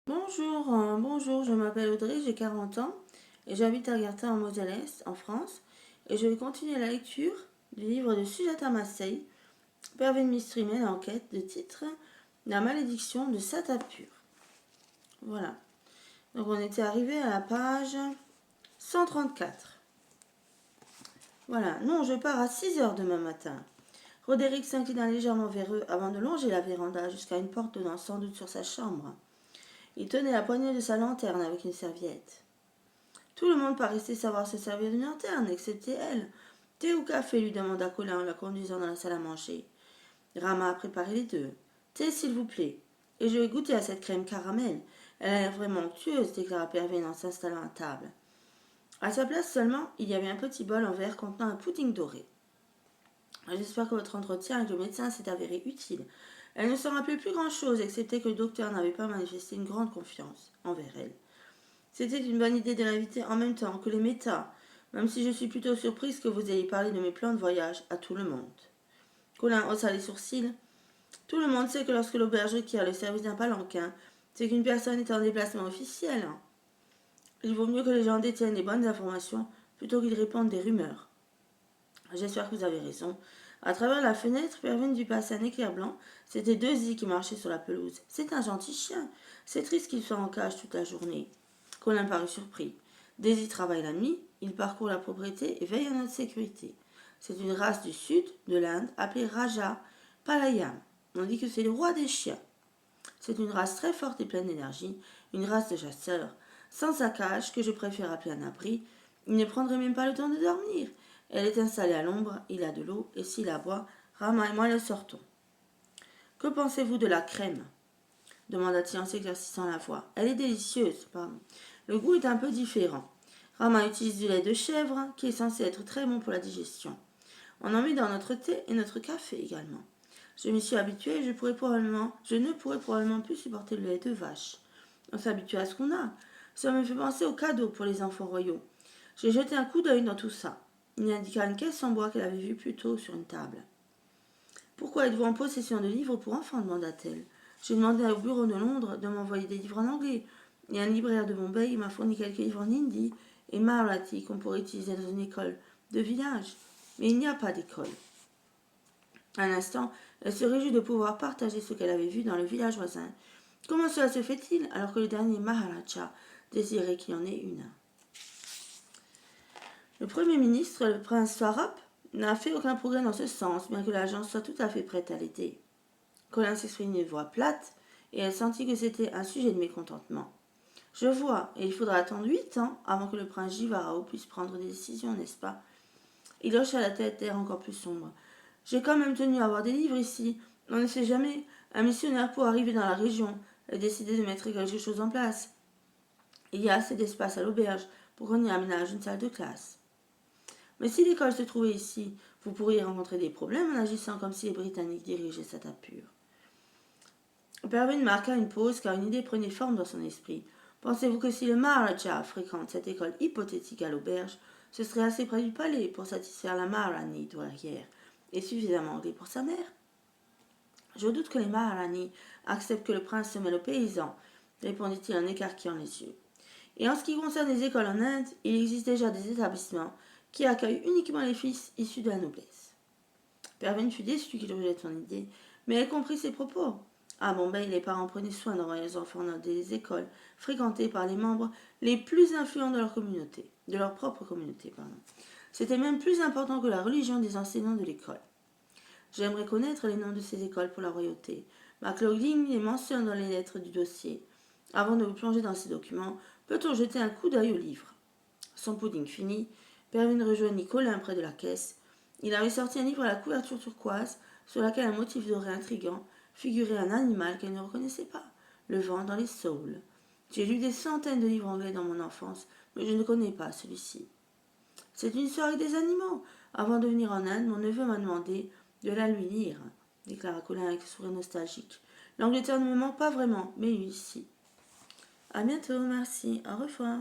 Bonjour, je m'appelle Audrey, j'ai 40 ans et j'habite à Gartin en Moselle-Est, en France. Et je vais continuer la lecture du livre de Sujata Massey, Pervin Mistrimel, l'enquête, de titre La malédiction de Satapur. Voilà. Donc on était arrivé à la page 134. Voilà. Non, je pars à 6 heures demain matin. Roderick s'inclina légèrement vers eux avant de longer la véranda jusqu'à une porte donnant sans doute sur sa chambre. Il tenait la poignée de sa lanterne avec une serviette. Tout le monde paraissait savoir se servir d'une lanterne, excepté elle. Thé ou café, lui demanda Colin en la conduisant dans la salle à manger. Rama a préparé les deux. Thé, s'il vous plaît. Et je vais goûter à cette crème caramel. Elle a l'air vraiment onctueuse, déclara Pervin en s'installant à table. À sa place seulement, il y avait un petit bol en verre contenant un pudding doré. J'espère que votre entretien avec le médecin s'est avéré utile. Elle ne s'en rappelait plus grand-chose, excepté que le docteur n'avait pas manifesté une grande confiance envers elle. C'était une bonne idée de l'inviter en même temps que les métas, même si je suis plutôt surprise que vous ayez parlé de mes plans de voyage à tout le monde. Colin haussa les sourcils. Tout le monde sait que lorsque l'auberge requiert le service d'un palanquin, c'est qu'une personne est en déplacement officiel. Il vaut mieux que les gens détiennent les bonnes informations plutôt qu'ils répandent des rumeurs. J'espère que vous avez raison. À travers la fenêtre, Pervin vit passer un éclair blanc. C'était Deuxy qui marchait sur la pelouse. C'est un gentil chien. C'est triste qu'il soit en cage toute la journée. Colin parut surpris. Daisy travaille la nuit, il parcourt la propriété et veille à notre sécurité. C'est une race du sud de l'Inde appelée Raja Palayam. On dit que c'est le roi des chiens. C'est une race très forte et pleine d'énergie, une race de chasseurs. Sans sa cage, que je préfère appeler un abri, il ne prendrait même pas le temps de dormir. Elle est installée à l'ombre, il a de l'eau, et s'il aboie, Rama et moi le sortons. Que pensez-vous de la crème demanda-t-il en s'éclaircissant la voix. Elle est délicieuse, pardon. Le goût est un peu différent. Rama utilise du lait de chèvre, qui est censé être très bon pour la digestion. On en met dans notre thé et notre café également. Je m'y suis habituée et je ne pourrais probablement plus supporter le lait de vache. On s'habitue à ce qu'on a. Ça me fait penser aux cadeaux pour les enfants royaux. J'ai jeté un coup d'œil dans tout ça. Il indiqua une caisse en bois qu'elle avait vue plus tôt sur une table. Pourquoi êtes-vous en possession de livres pour enfants demanda-t-elle. J'ai demandé au bureau de Londres de m'envoyer des livres en anglais. Et un libraire de Bombay m'a fourni quelques livres en hindi et marathi qu'on pourrait utiliser dans une école de village. Mais il n'y a pas d'école. Un instant, elle se réjouit de pouvoir partager ce qu'elle avait vu dans le village voisin. Comment cela se fait-il alors que le dernier Maharaja désirait qu'il y en ait une? Le Premier ministre, le prince Swarap, n'a fait aucun progrès dans ce sens, bien que l'agence soit tout à fait prête à l'aider. Colin s'exprimait d'une voix plate, et elle sentit que c'était un sujet de mécontentement. Je vois, et il faudra attendre 8 ans avant que le prince Jivarao puisse prendre des décisions, n'est-ce pas? Il hocha la tête, d'air encore plus sombre. J'ai quand même tenu à avoir des livres ici. On ne sait jamais. Un missionnaire pourrait arriver dans la région et décider de mettre quelque chose en place. Il y a assez d'espace à l'auberge pour qu'on y aménage une salle de classe. Mais si l'école se trouvait ici, vous pourriez rencontrer des problèmes en agissant comme si les Britanniques dirigeaient Satapur. Pervin marqua une pause car une idée prenait forme dans son esprit. Pensez-vous que si le Maharaja fréquente cette école hypothétique à l'auberge, ce serait assez près du palais pour satisfaire la Maharani douairière et suffisamment anglais pour sa mère? Je doute que les Maharani acceptent que le prince se mêle aux paysans, répondit-il en écarquillant les yeux. Et en ce qui concerne les écoles en Inde, il existe déjà des établissements qui accueillent uniquement les fils issus de la noblesse. Pervin fut déçu qu'il rejette son idée, mais elle comprit ses propos. À Bombay, les parents prenaient soin d'envoyer les enfants dans des écoles fréquentées par les membres les plus influents de leur communauté, de leur propre communauté. C'était même plus important que la religion des enseignants de l'école. J'aimerais connaître les noms de ces écoles pour la royauté. McLaughlin les mentionne dans les lettres du dossier. Avant de vous plonger dans ces documents, peut-on jeter un coup d'œil au livre? Son pudding fini, Pervin rejoignit Colin près de la caisse. Il avait sorti un livre à la couverture turquoise, sur laquelle un motif doré intrigant figurait un animal qu'elle ne reconnaissait pas, le vent dans les saules. J'ai lu des centaines de livres anglais dans mon enfance, mais je ne connais pas celui-ci. C'est une histoire avec des animaux. Avant de venir en Inde, mon neveu m'a demandé de la lui lire, déclara Colin avec un sourire nostalgique. L'Angleterre ne me manque pas vraiment, mais lui ici. À bientôt, merci, au revoir.